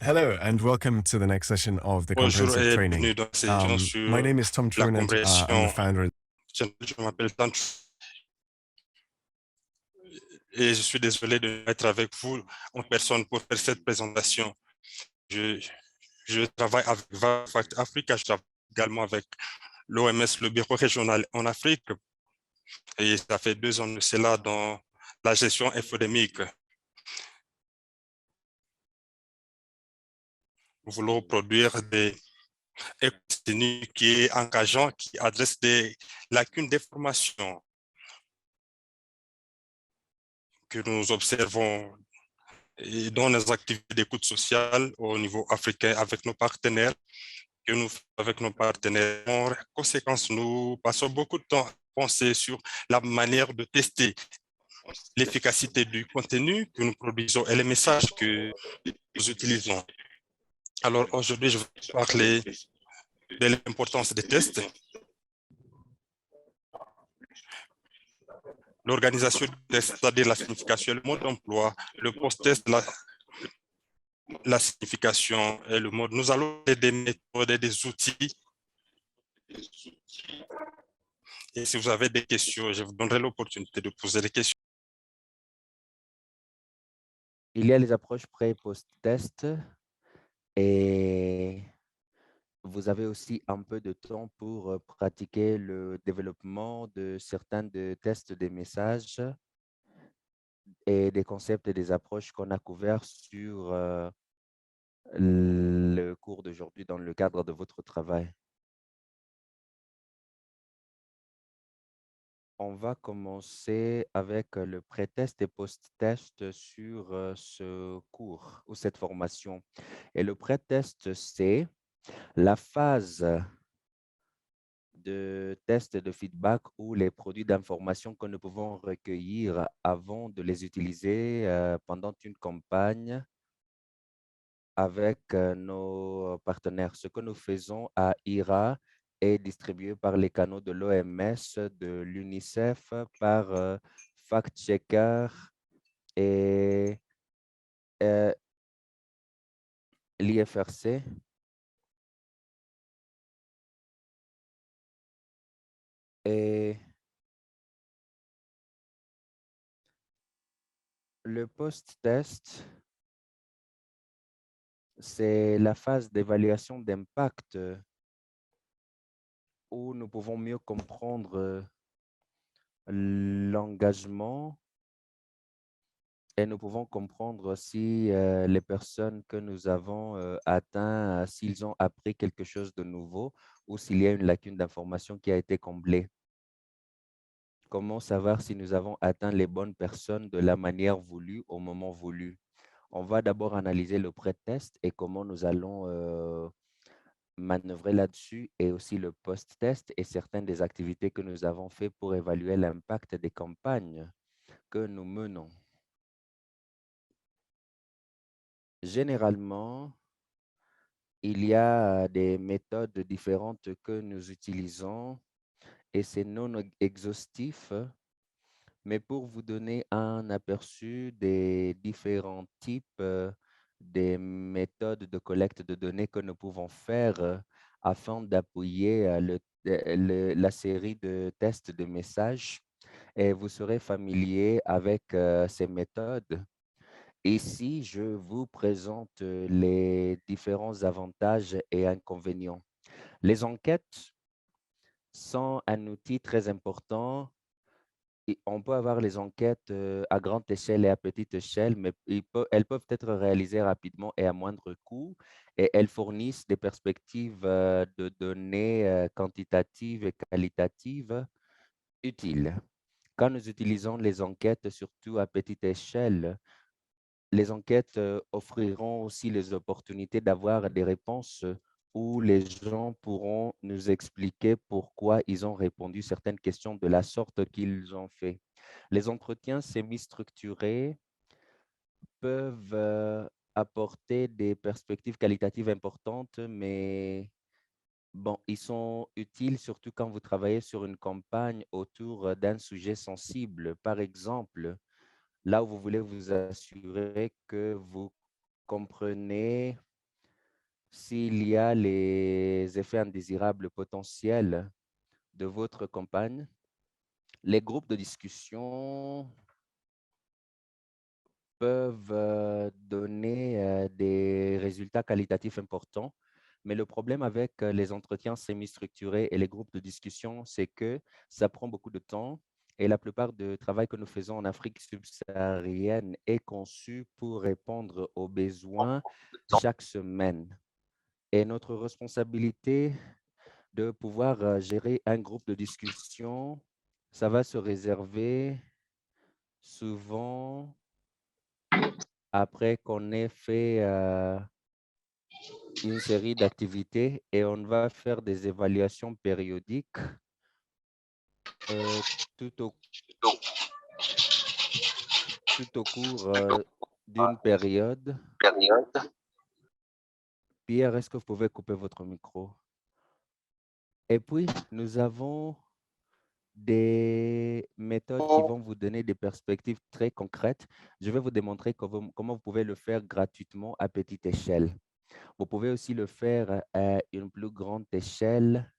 Hello, and welcome to the next session of the Bonjour comprehensive et training. bienvenue dans cette session My sur name is Tom la Truinent. I'm the compréhension. founder. Je m'appelle Tan et je suis désolé de être avec vous en personne pour faire cette présentation. Je, je travaille avec Fact Africa, je travaille également avec l'OMS, le bureau régional en Afrique, et ça fait 2 ans de cela dans la gestion infodémique. Nous voulons produire des contenus qui est engageant, qui adresse des lacunes d'information que nous observons et dans les activités d'écoute sociale au niveau africain avec nos partenaires, que nous faisons avec nos partenaires. En conséquence, nous passons beaucoup de temps à penser sur la manière de tester l'efficacité du contenu que nous produisons et les messages que nous utilisons. Alors aujourd'hui, je vais parler de l'importance des tests, l'organisation du test, c'est-à-dire la signification, le mode d'emploi, le post-test, la signification et le mode. Nous allons avoir des méthodes et des outils. Et si vous avez des questions, je vous donnerai l'opportunité de poser des questions. Il y a les approches pré- et post-test et vous avez aussi un peu de temps pour pratiquer le développement de certains de tests des messages et des concepts et des approches qu'on a couverts sur le cours d'aujourd'hui dans le cadre de votre travail. On va commencer avec le pré-test et post-test sur ce cours ou cette formation. Et le pré-test, c'est la phase de test de feedback ou les produits d'information que nous pouvons recueillir avant de les utiliser pendant une campagne avec nos partenaires. Ce que nous faisons à IRA est distribué par les canaux de l'OMS, de l'UNICEF, par Fact Checker et l'IFRC. Et le post-test, c'est la phase d'évaluation d'impact où nous pouvons mieux comprendre l'engagement et nous pouvons comprendre si les personnes que nous avons atteintes, s'ils ont appris quelque chose de nouveau ou s'il y a une lacune d'information qui a été comblée. Comment savoir si nous avons atteint les bonnes personnes de la manière voulue au moment voulu? On va d'abord analyser le pré-test et comment nous allons manœuvrer là-dessus et aussi le post-test et certaines des activités que nous avons fait pour évaluer l'impact des campagnes que nous menons. Généralement, il y a des méthodes différentes que nous utilisons et c'est non exhaustif, mais pour vous donner un aperçu des différents types des méthodes de collecte de données que nous pouvons faire afin d'appuyer la série de tests de messages et vous serez familier avec ces méthodes. Ici, je vous présente les différents avantages et inconvénients. Les enquêtes sont un outil très important. On peut avoir les enquêtes à grande échelle et à petite échelle, mais elles peuvent être réalisées rapidement et à moindre coût. Et elles fournissent des perspectives de données quantitatives et qualitatives utiles. Quand nous utilisons les enquêtes, surtout à petite échelle, les enquêtes offriront aussi les opportunités d'avoir des réponses où les gens pourront nous expliquer pourquoi ils ont répondu certaines questions de la sorte qu'ils ont fait. Les entretiens semi-structurés peuvent apporter des perspectives qualitatives importantes, mais bon, ils sont utiles surtout quand vous travaillez sur une campagne autour d'un sujet sensible. Par exemple, là où vous voulez vous assurer que vous comprenez s'il y a les effets indésirables potentiels de votre campagne. Les groupes de discussion peuvent donner des résultats qualitatifs importants, mais le problème avec les entretiens semi-structurés et les groupes de discussion, c'est que ça prend beaucoup de temps et la plupart du travail que nous faisons en Afrique subsaharienne est conçu pour répondre aux besoins chaque semaine. Et notre responsabilité de pouvoir gérer un groupe de discussion, ça va se réserver souvent après qu'on ait fait une série d'activités et on va faire des évaluations périodiques euh, tout au, tout au cours d'une période. Pierre, est-ce que vous pouvez couper votre micro? Et puis, nous avons des méthodes qui vont vous donner des perspectives très concrètes. Je vais vous démontrer comment vous pouvez le faire gratuitement à petite échelle. Vous pouvez aussi le faire à une plus grande échelle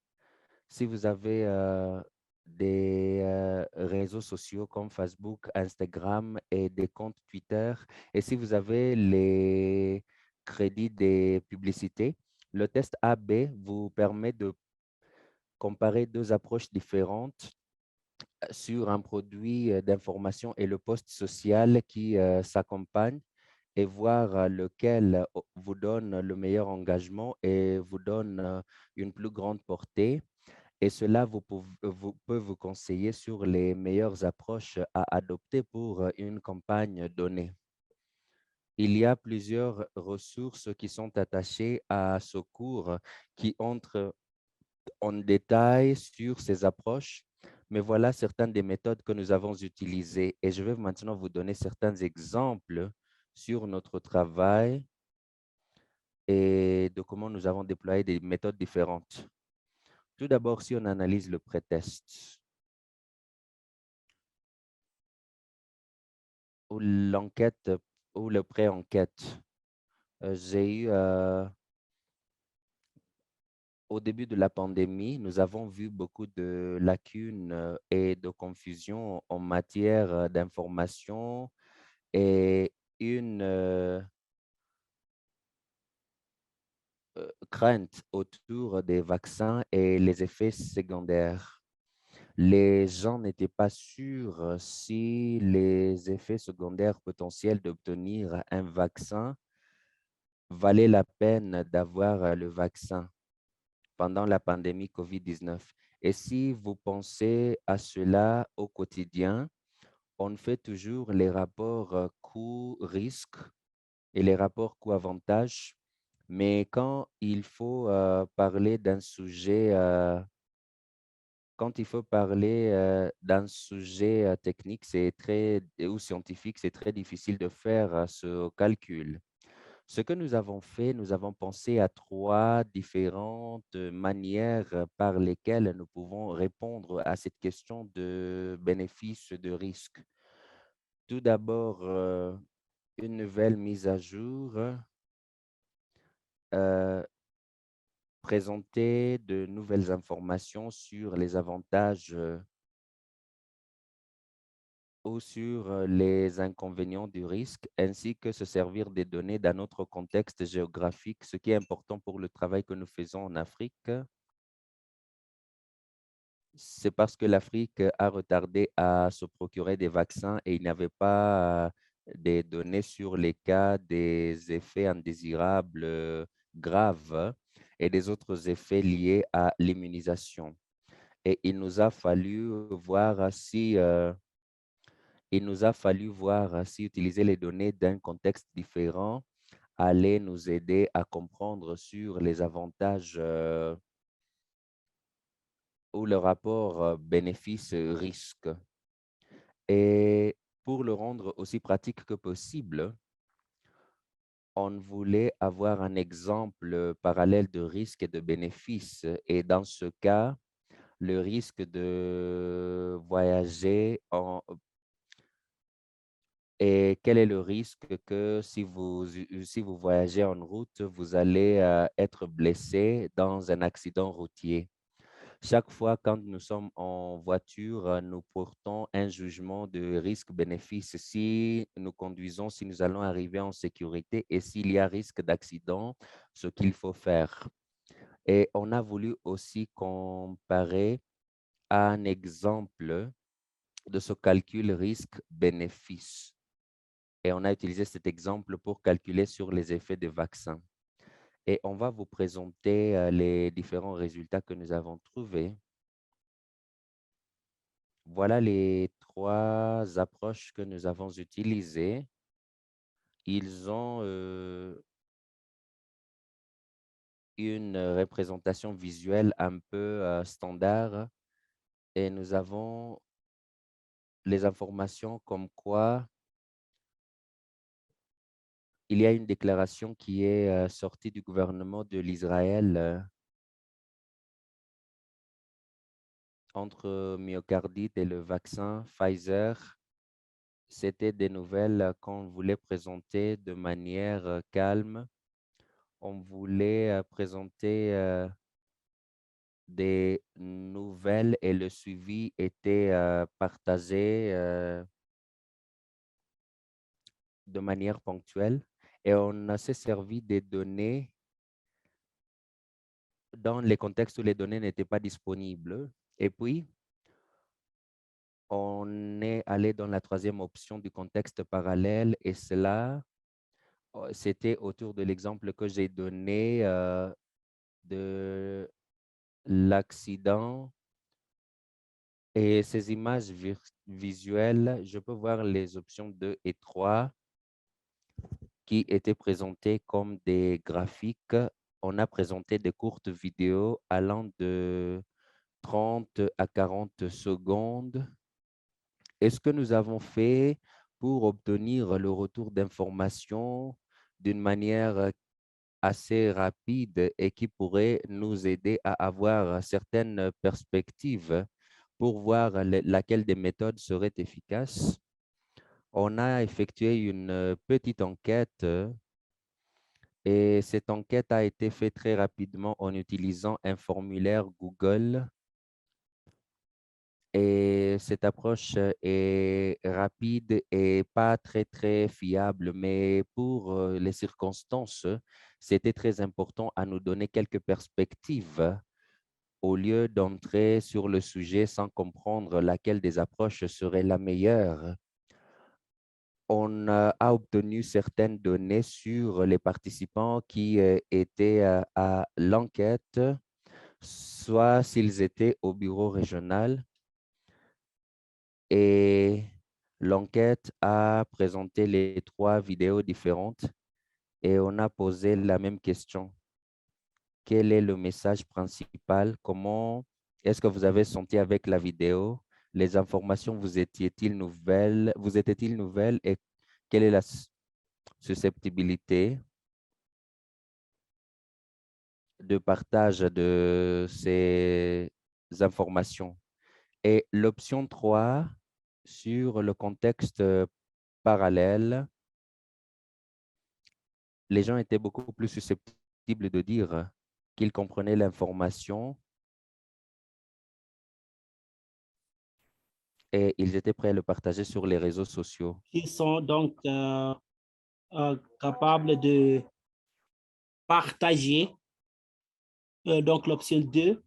si vous avez des réseaux sociaux comme Facebook, Instagram et des comptes Twitter. Et si vous avez les crédits des publicités, le test A/B vous permet de comparer deux approches différentes sur un produit d'information et le post social qui s'accompagne et voir lequel vous donne le meilleur engagement et vous donne une plus grande portée. Et cela peut vous conseiller sur les meilleures approches à adopter pour une campagne donnée. Il y a plusieurs ressources qui sont attachées à ce cours qui entrent en détail sur ces approches, mais voilà certaines des méthodes que nous avons utilisées et je vais maintenant vous donner certains exemples sur notre travail et de comment nous avons déployé des méthodes différentes. Tout d'abord, si on analyse le pré-test ou l'enquête ou le pré-enquête, j'ai eu au début de la pandémie, nous avons vu beaucoup de lacunes et de confusion en matière d'information et une crainte autour des vaccins et les effets secondaires. Les gens n'étaient pas sûrs si les effets secondaires potentiels d'obtenir un vaccin valaient la peine d'avoir le vaccin pendant la pandémie COVID-19. Et si vous pensez à cela au quotidien, on fait toujours les rapports coût-risque et les rapports coût-avantage, mais quand il faut parler d'un sujet, d'un sujet technique ou scientifique, c'est très difficile de faire ce calcul. Ce que nous avons fait, nous avons pensé à trois différentes manières par lesquelles nous pouvons répondre à cette question de bénéfice de risque. Tout d'abord, une nouvelle mise à jour, présenter de nouvelles informations sur les avantages ou sur les inconvénients du risque, ainsi que se servir des données dans notre contexte géographique, ce qui est important pour le travail que nous faisons en Afrique. C'est parce que l'Afrique a retardé à se procurer des vaccins et il n'y avait pas des données sur les cas des effets indésirables graves et des autres effets liés à l'immunisation. Et il nous a fallu voir si utiliser les données d'un contexte différent allait nous aider à comprendre sur les avantages ou le rapport bénéfice-risque. Et pour le rendre aussi pratique que possible, on voulait avoir un exemple parallèle de risque et de bénéfice. Et dans ce cas, le risque de voyager Et quel est le risque que si vous voyagez en route, vous allez être blessé dans un accident routier? Chaque fois quand nous sommes en voiture, nous portons un jugement de risque-bénéfice. Si nous conduisons, si nous allons arriver en sécurité et s'il y a risque d'accident, ce qu'il faut faire. Et on a voulu aussi comparer un exemple de ce calcul risque-bénéfice. Et on a utilisé cet exemple pour calculer sur les effets des vaccins. Et on va vous présenter les différents résultats que nous avons trouvés. Voilà les 3 approches que nous avons utilisées. Ils ont une représentation visuelle un peu standard et nous avons les informations comme quoi il y a une déclaration qui est sortie du gouvernement de l'Israël entre myocardite et le vaccin Pfizer. C'était des nouvelles qu'on voulait présenter de manière calme. On voulait présenter des nouvelles et le suivi était partagé de manière ponctuelle. Et on s'est servi des données dans les contextes où les données n'étaient pas disponibles. Et puis, on est allé dans la 3e option du contexte parallèle et cela, c'était autour de l'exemple que j'ai donné de l'accident. Et ces images visuelles, je peux voir les options 2 et 3 qui étaient présentées comme des graphiques. On a présenté des courtes vidéos allant de 30 à 40 secondes. Et ce que nous avons fait pour obtenir le retour d'informations d'une manière assez rapide et qui pourrait nous aider à avoir certaines perspectives pour voir laquelle des méthodes serait efficace. On a effectué une petite enquête et cette enquête a été faite très rapidement en utilisant un formulaire Google. Et cette approche est rapide et pas très fiable, mais pour les circonstances, c'était très important à nous donner quelques perspectives au lieu d'entrer sur le sujet sans comprendre laquelle des approches serait la meilleure. On a obtenu certaines données sur les participants qui étaient à l'enquête, soit s'ils étaient au bureau régional. Et l'enquête a présenté les 3 vidéos différentes et on a posé la même question. Quel est le message principal? Comment est-ce que vous avez senti avec la vidéo? Les informations vous étaient-ils nouvelles? Et quelle est la susceptibilité de partage de ces informations? Et l'option 3, sur le contexte parallèle, les gens étaient beaucoup plus susceptibles de dire qu'ils comprenaient l'information et ils étaient prêts à le partager sur les réseaux sociaux. Ils sont donc capables de partager. Donc, l'option 2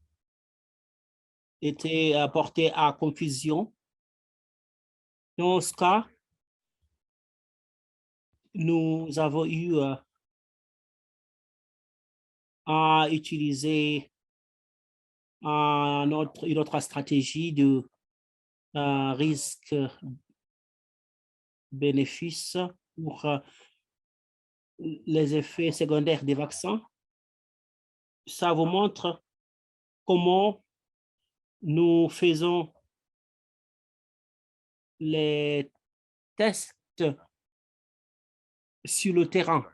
était portée à confusion. Dans ce cas, nous avons eu à utiliser une autre stratégie de risque-bénéfice pour les effets secondaires des vaccins. Ça vous montre comment nous faisons les tests sur le terrain.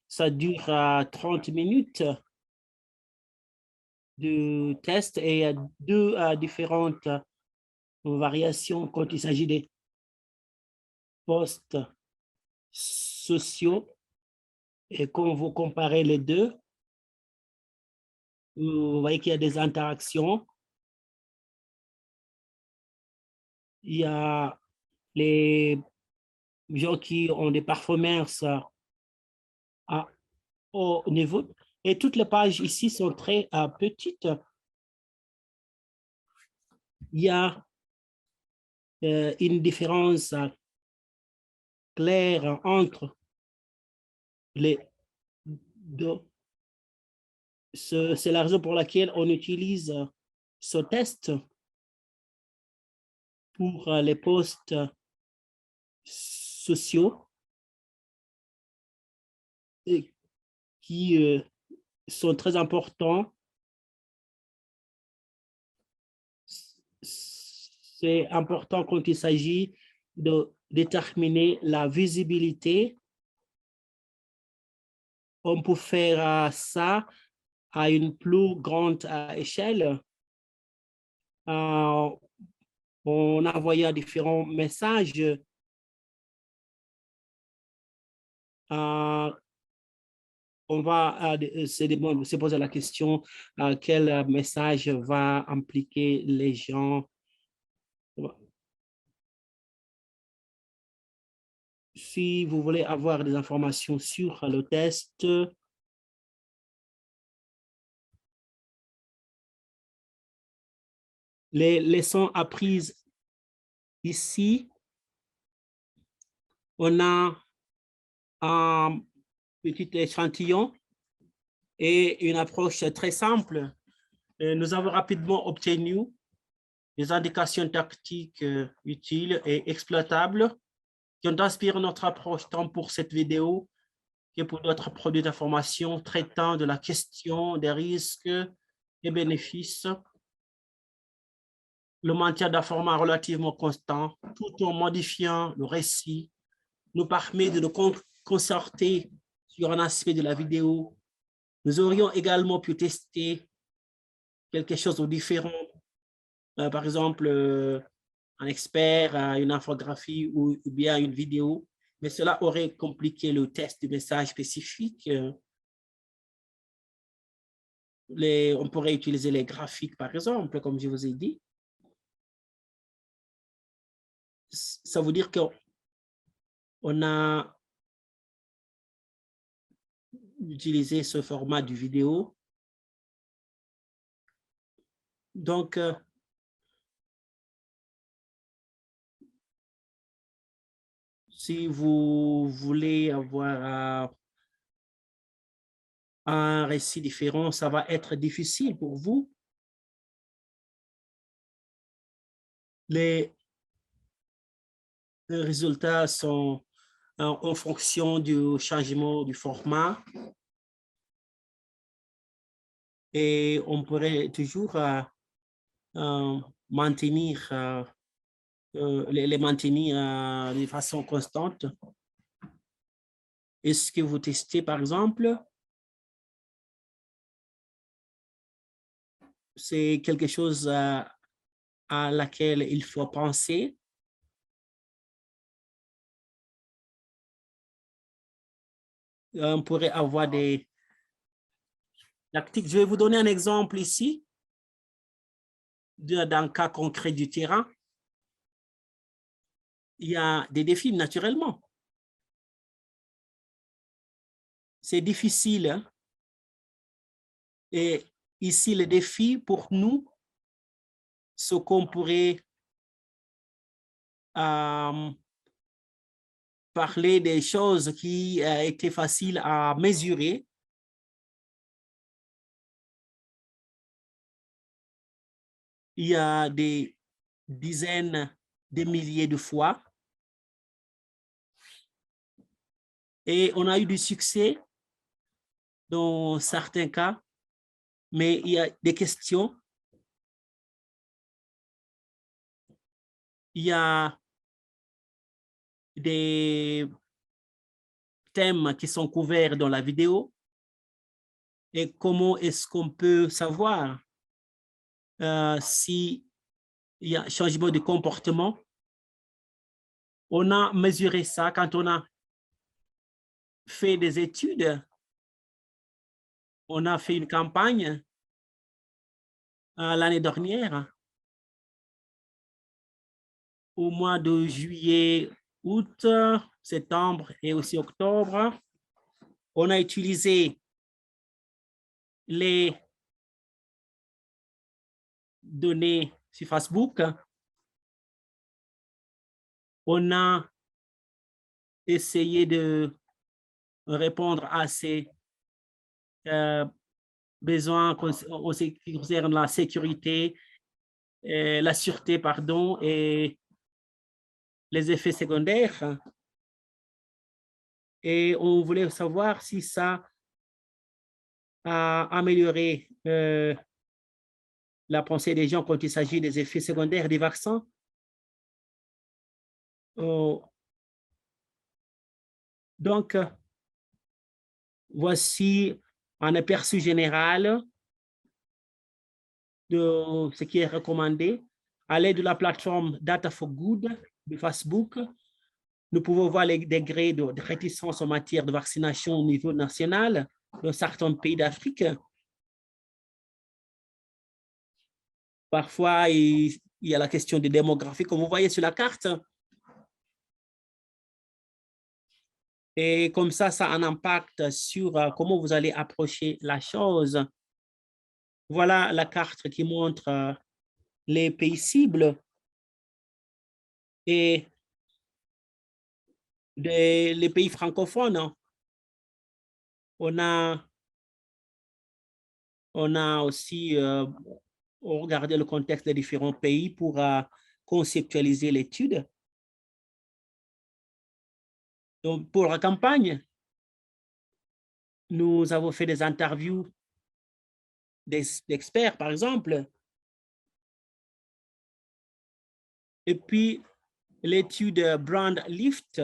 Ça dure 30 minutes du test et il y a deux différentes variations quand il s'agit des postes sociaux. Et quand vous comparez les deux, vous voyez qu'il y a des interactions. Il y a les gens qui ont des performances à haut niveau. Et toutes les pages ici sont très petites. Il y a une différence claire entre les deux. C'est la raison pour laquelle on utilise ce test pour les postes sociaux et qui sont très importants. C'est important quand il s'agit de déterminer la visibilité. On peut faire ça à une plus grande échelle en envoyant différents messages. On va se poser la question quel message va impliquer les gens. Si vous voulez avoir des informations sur le test, les leçons apprises ici, on a un petit échantillon et une approche très simple. Nous avons rapidement obtenu des indications tactiques utiles et exploitables qui ont inspiré notre approche tant pour cette vidéo que pour d'autres produits d'information traitant de la question des risques et bénéfices. Le maintien d'un format relativement constant, tout en modifiant le récit, nous permet de nous concerter sur un aspect de la vidéo. Nous aurions également pu tester quelque chose de différent, par exemple, un expert, une infographie ou bien une vidéo, mais cela aurait compliqué le test du message spécifique. On pourrait utiliser les graphiques, par exemple, comme je vous ai dit. Ça veut dire qu'on a utilisé ce format du vidéo. Donc, si vous voulez avoir un récit différent, ça va être difficile pour vous. Les résultats sont en fonction du changement du format. Et on pourrait toujours maintenir, les maintenir de façon constante. Est-ce que vous testez, par exemple? C'est quelque chose à laquelle il faut penser. On pourrait avoir des tactiques. Je vais vous donner un exemple ici, d'un cas concret du terrain. Il y a des défis, naturellement. C'est difficile. Hein? Et ici, le défi pour nous, ce qu'on pourrait parler des choses qui étaient faciles à mesurer. Il y a des dizaines de milliers de fois. Et on a eu du succès dans certains cas, mais il y a des questions. Il y a des thèmes qui sont couverts dans la vidéo. Et comment est-ce qu'on peut savoir s'il y a changement de comportement? On a mesuré ça quand on a fait des études. On a fait une campagne l'année dernière, au mois de juillet, août, septembre et aussi octobre. On a utilisé les données sur Facebook. On a essayé de répondre à ces besoins en ce qui concerne la sécurité, la sûreté, pardon, et les effets secondaires. Et on voulait savoir si ça a amélioré la pensée des gens quand il s'agit des effets secondaires des vaccins. Donc, voici un aperçu général de ce qui est recommandé. À l'aide de la plateforme Data for Good de Facebook, nous pouvons voir les degrés de réticence en matière de vaccination au niveau national dans certains pays d'Afrique. Parfois, il y a la question de démographie, comme vous voyez sur la carte. Et comme ça a un impact sur comment vous allez approcher la chose. Voilà la carte qui montre les pays cibles et les pays francophones. On a aussi regardé le contexte des différents pays pour conceptualiser l'étude. Donc, pour la campagne, nous avons fait des interviews d'experts, par exemple. Et puis, l'étude Brand Lift.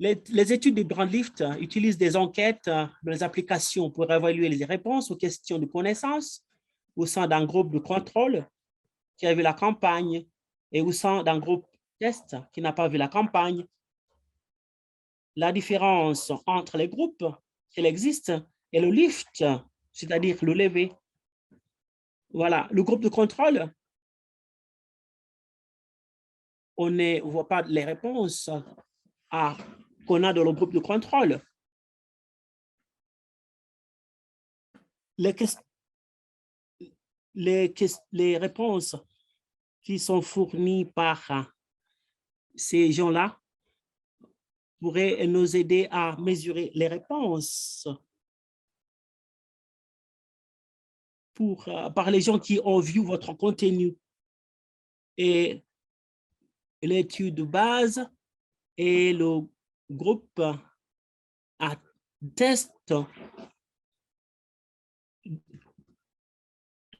Les études de Brand Lift utilisent des enquêtes dans les applications pour évaluer les réponses aux questions de connaissance au sein d'un groupe de contrôle qui a vu la campagne et au sein d'un groupe test qui n'a pas vu la campagne. La différence entre les groupes, elle existe, et le lift, c'est-à-dire le lever. Voilà, le groupe de contrôle, on ne voit pas les réponses qu'on a dans le groupe de contrôle. Les réponses qui sont fournies par ces gens-là pourraient nous aider à mesurer les réponses par les gens qui ont vu votre contenu. Et l'étude de base et le groupe à test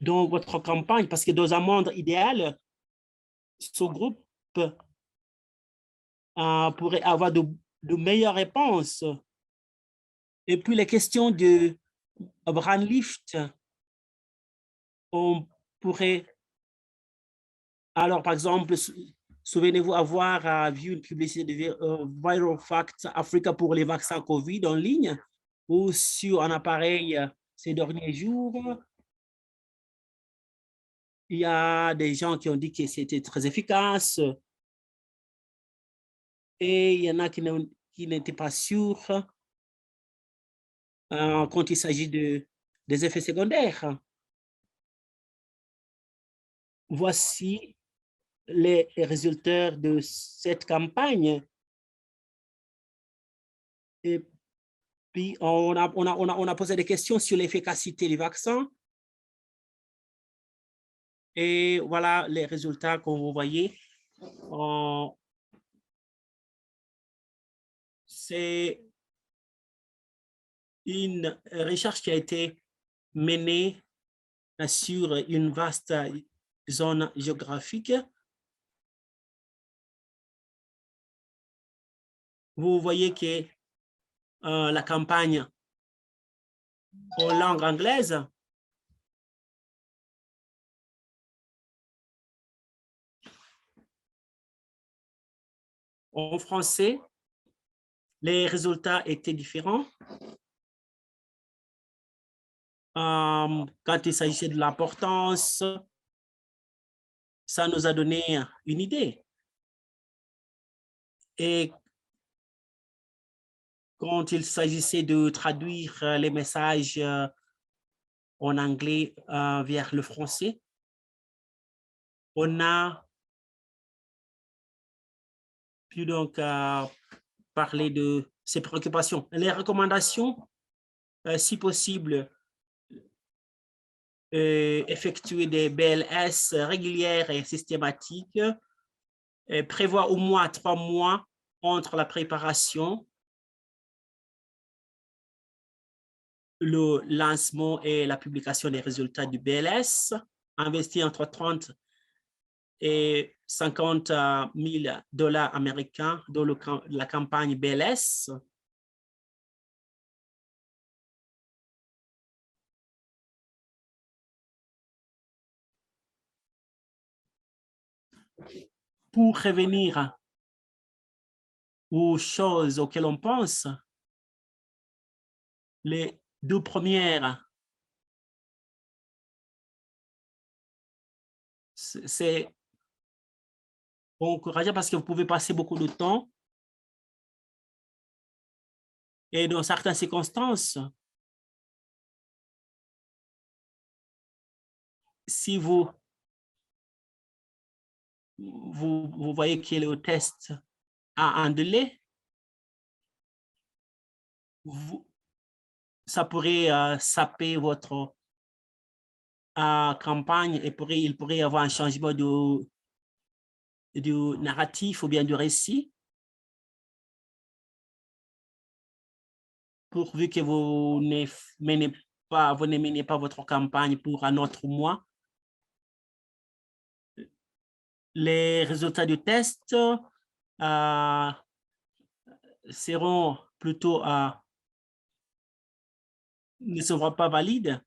dans votre campagne, parce que dans un monde idéal, ce groupe pourrait avoir de meilleures réponses. Et puis les questions de Brand Lift, on pourrait, alors par exemple, souvenez-vous avoir vu une publicité de Viral Facts Africa pour les vaccins COVID en ligne ou sur un appareil ces derniers jours. Il y a des gens qui ont dit que c'était très efficace et il y en a qui n'étaient pas sûrs quand il s'agit des effets secondaires. Voici les résultats de cette campagne. Et puis, on a posé des questions sur l'efficacité du vaccin. Et voilà les résultats que vous voyez. C'est une recherche qui a été menée sur une vaste zone géographique. Vous voyez que la campagne aux langues anglaises. En français, les résultats étaient différents. Quand il s'agissait de l'importance, ça nous a donné une idée. Et quand il s'agissait de traduire les messages en anglais vers le français, on a pu donc parler de ces préoccupations. Les recommandations, si possible, effectuer des BLS régulières et systématiques, prévoir au moins 3 mois entre la préparation, le lancement et la publication des résultats du BLS, investir entre 30 et 50 000 $ américains dans la campagne BLS. Pour revenir aux choses auxquelles on pense, les 2 premières, c'est encourageant parce que vous pouvez passer beaucoup de temps et dans certaines circonstances, si vous voyez que le test a un délai, ça pourrait saper votre campagne et il pourrait y avoir un changement du narratif ou bien du récit, pourvu que vous ne menez pas votre campagne pour un autre mois. Les résultats du test seront plutôt ne seront pas valides.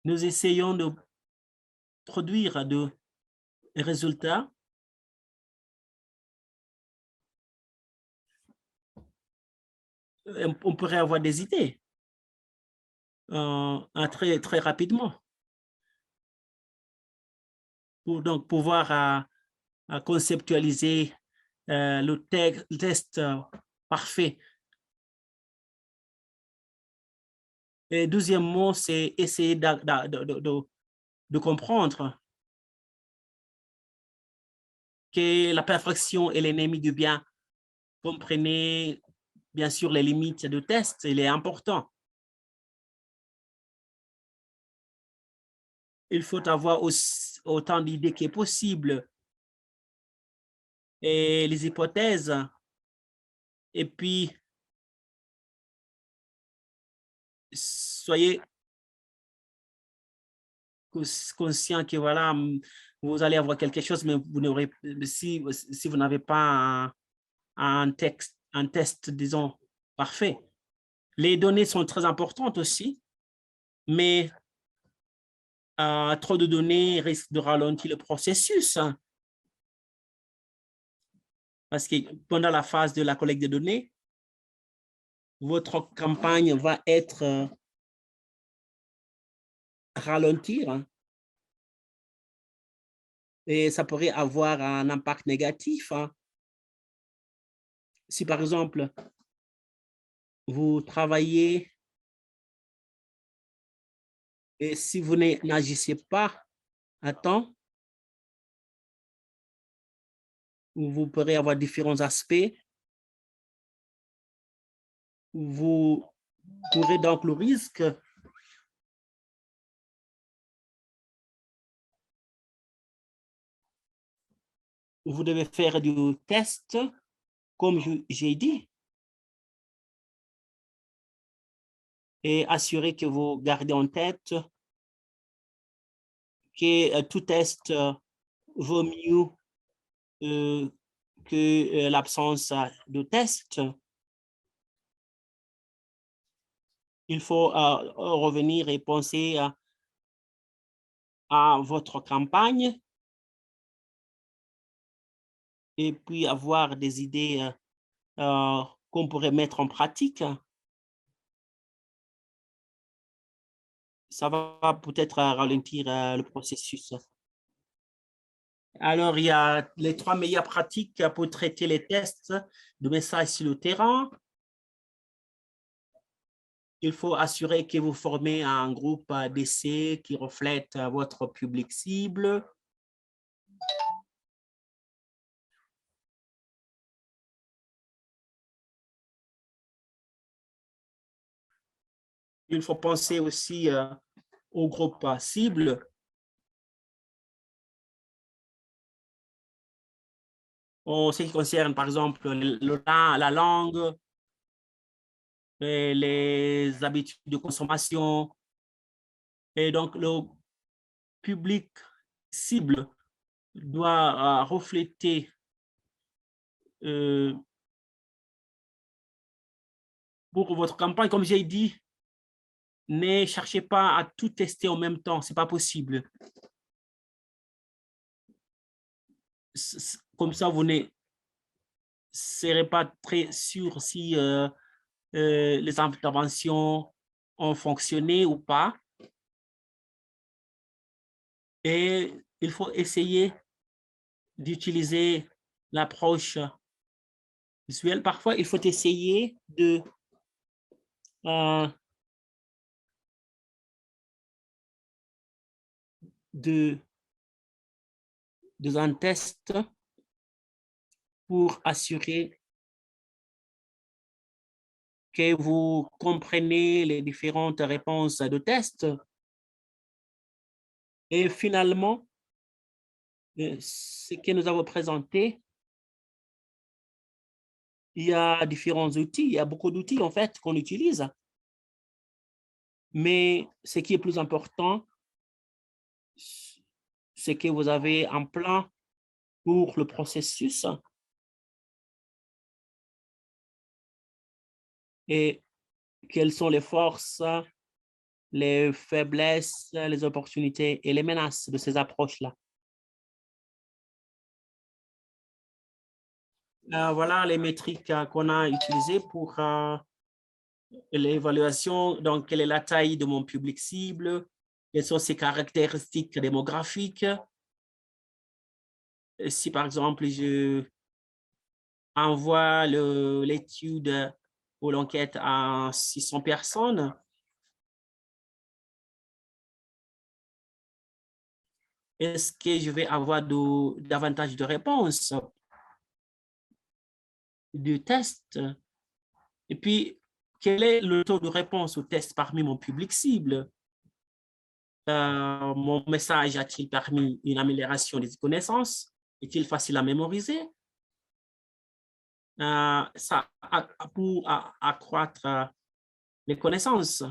Nous essayons de produire des résultats on pourrait avoir des idées très rapidement pour donc pouvoir conceptualiser le test parfait. Et deuxièmement, c'est essayer de comprendre que la perfection est l'ennemi du bien. Comprenez bien sûr les limites de test, il est important. Il faut avoir autant d'idées que possible et les hypothèses. Et puis, soyez conscient que voilà, vous allez avoir quelque chose, mais vous n'aurez, si vous n'avez pas un test, disons, parfait. Les données sont très importantes aussi, mais trop de données risque de ralentir le processus. Parce que pendant la phase de la collecte de données, votre campagne va être ralentir et ça pourrait avoir un impact négatif. Si par exemple, vous travaillez et si vous n'agissez pas à temps, vous pourrez avoir différents aspects. Vous courez donc le risque vous devez faire du test, comme j'ai dit, et assurer que vous gardez en tête que tout test vaut mieux que l'absence de test. il faut revenir et penser à votre campagne et puis avoir des idées qu'on pourrait mettre en pratique. Ça va peut-être ralentir le processus. Alors, il y a les 3 meilleures pratiques pour traiter les tests de messages sur le terrain. Il faut assurer que vous formez un groupe d'essai qui reflète votre public cible. Il faut penser aussi au groupe cible. En ce qui concerne, par exemple, la langue, et les habitudes de consommation. Et donc, le public cible doit refléter pour votre campagne, comme j'ai dit, ne cherchez pas à tout tester en même temps, ce n'est pas possible. Comme ça, vous ne serez pas très sûr si les interventions ont fonctionné ou pas. Et il faut essayer d'utiliser l'approche visuelle. Parfois, il faut essayer de un test pour assurer que vous comprenez les différentes réponses de test. Et finalement, ce que nous avons présenté, il y a différents outils, il y a beaucoup d'outils en fait qu'on utilise. Mais ce qui est plus important, c'est que vous avez un plan pour le processus et quelles sont les forces, les faiblesses, les opportunités et les menaces de ces approches-là. Voilà les métriques qu'on a utilisées pour l'évaluation. Donc, quelle est la taille de mon public cible? Quelles sont ses caractéristiques démographiques? Si, par exemple, je envoie l'étude ou l'enquête à 600 personnes, est-ce que je vais avoir davantage de réponses du test? Et puis, quel est le taux de réponse au test parmi mon public cible? Mon message a-t-il permis une amélioration des connaissances? Est-il facile à mémoriser? Ça pour accroître les connaissances.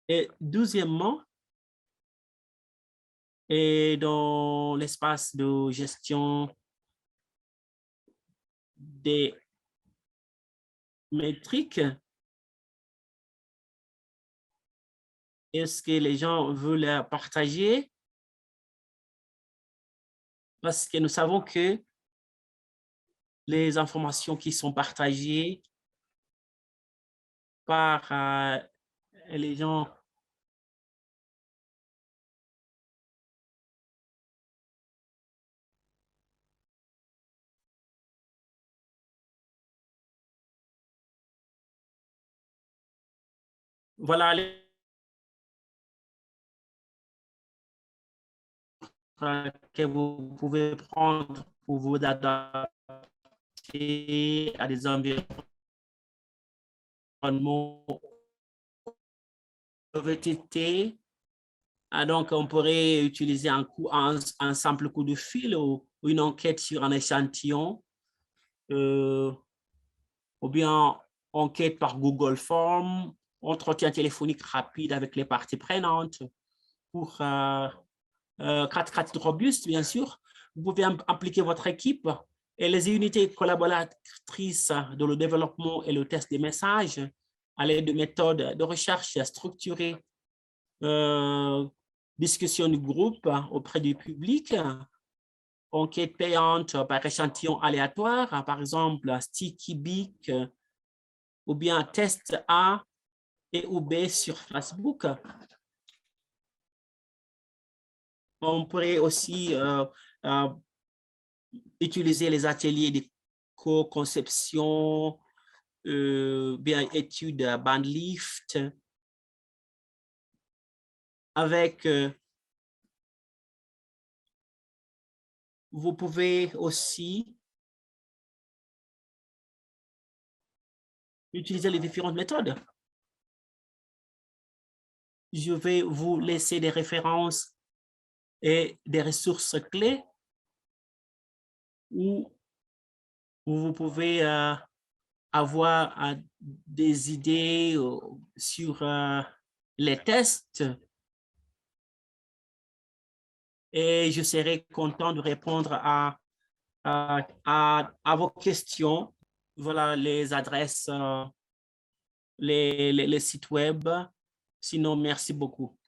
Et deuxièmement, et dans l'espace de gestion des métriques, est-ce que les gens veulent partager? Parce que nous savons que les informations qui sont partagées par les gens voilà que vous pouvez prendre pour vous adapter à des environnements VTT. Donc, on pourrait utiliser un simple coup de fil ou une enquête sur un échantillon ou bien enquête par Google Form, entretien téléphonique rapide avec les parties prenantes pour cartes robustes, bien sûr. Vous pouvez impliquer votre équipe Et les unités collaboratrices dans le développement et le test des messages à l'aide de méthodes de recherche structurées, discussion du groupe auprès du public, enquête payante par échantillon aléatoire, par exemple Sticky Beak ou bien test A et ou B sur Facebook. On pourrait aussi utiliser les ateliers de co-conception, bien études bandlift, avec, vous pouvez aussi utiliser les différentes méthodes. Je vais vous laisser des références et des ressources clés où vous pouvez avoir des idées sur les tests. Et je serai content de répondre à vos questions. Voilà les adresses, les sites web. Sinon, merci beaucoup.